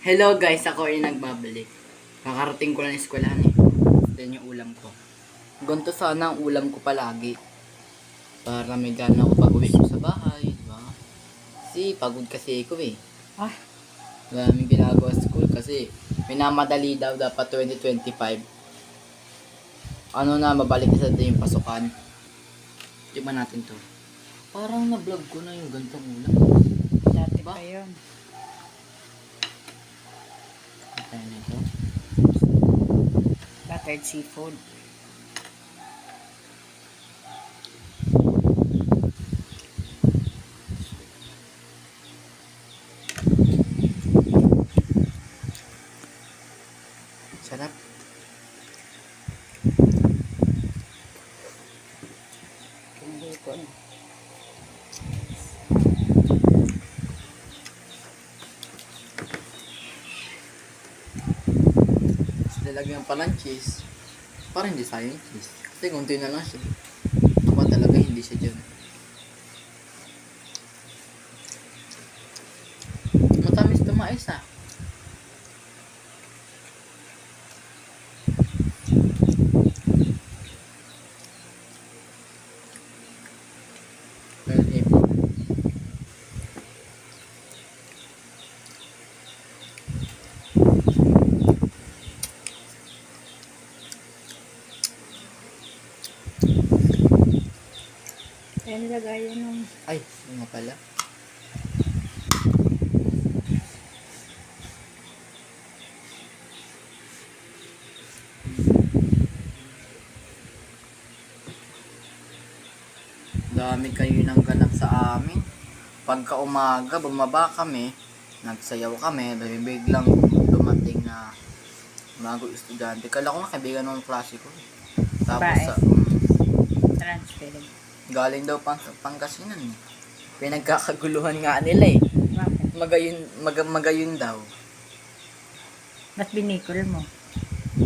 Hello guys, ako ay nagbabalik. Kakarating ko lang ng eskwelahan eh. Then yung ulam ko. Ganito sana ang ulam ko palagi. Para may gana ako pag uwi ko sa bahay, diba? Kasi pagod kasi ako eh. Maraming ginagawa sa school kasi minamadali daw dapat 2025. Ano na, mabalik na sa yung pasukan. Tignan natin to. Parang na-vlog ko na yung gantong ulam. Dati Diba? pa yun. Tayo na ito. Buttered seafood. Sarap. Bacon. Lalagyan pa ng cheese. Parang hindi sayang cheese. Kasi kunti na lang siya. Ito ba talaga hindi siya dyan. Matamis ito mais ah. Well, Kaya nilagayan ng ay, yun nga pala. Dami kayo nang ganap sa amin. Pagka umaga, bumaba kami, nagsayaw kami, dahil biglang dumating na bago estudyante. Kala ko nga kaibigan ng klase ko. Tapos Babae. sa, transparent. galing daw Pangasinan eh. Pinagkakaguluhan nga nila eh. Bakit? Magayon daw. Ba't binikol mo?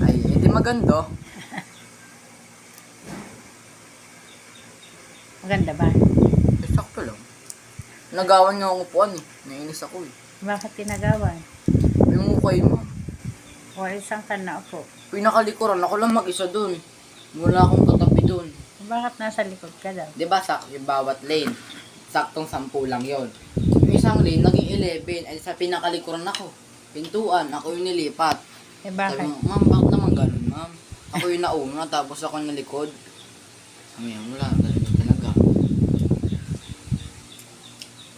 Ay, hindi maganda. Maganda ba? Eh, sakto lang. Nagawan nga ang upuan eh. Nainis ako eh. Bakit tinagawan? Yung mukha yun, ma'am. O isang ka na upo. Pinakalikuran, ako lang mag-isa dun. Wala akong katabi dun. Bakit nasa likod ka daw? Diba yung bawat lane, saktong 10 lang yon. Yung isang lane, naging 11. Ay sa pinakalikuran ako. Pintuan, ako yung nilipat. Eh Sabi bakit? mo, ma'am, bakit naman ganun, ma'am? Ako yung nauna, tapos ako yung nalikod. Sabi niya, wala, ganun talaga.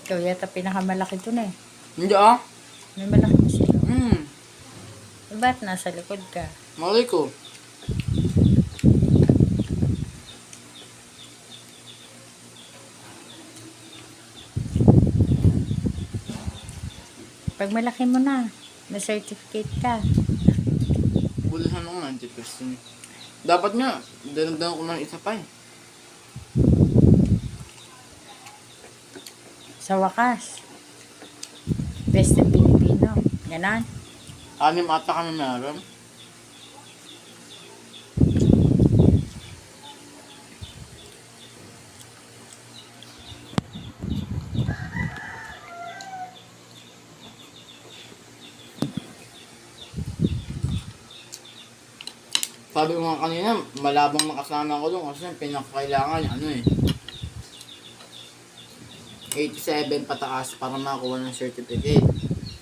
Ikaw yata pinakamalaki dun eh. Hindi ah. May malaki mo sila. Eh, ba't nasa likod ka? Malay ko. Pag malaki mo na, may certificate ka. Bulasan ako 90%. Dapat nga, danagdagan ko ng isa pa eh. Sa wakas. Best in Filipino. Ganon. 6 ata kami meron. Sabi ko nga kanina, malabang makasama ko doon kasi yung pinakakailangan ano eh. 87 pataas para makakuha ng certificate.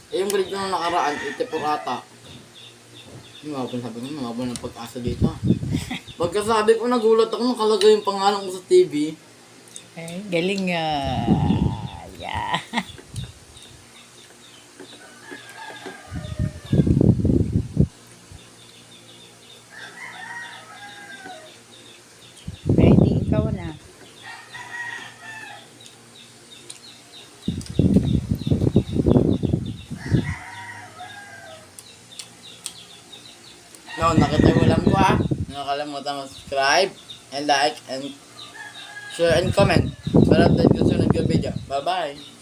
Eh yung grade ko nung nakaraan, 84 ata. Yung mababa sabi ko, mababa ng pag-asa dito. Pagkasabi ko, nagulat ako, nakalagay yung pangalan ko sa TV. Eh, galing yeah. Ready, ikaw na. No, nakita yung ulam ko ha. Nakakalimutan mag-subscribe and like and share and comment. Para tayo sa sunod na video. Bye-bye!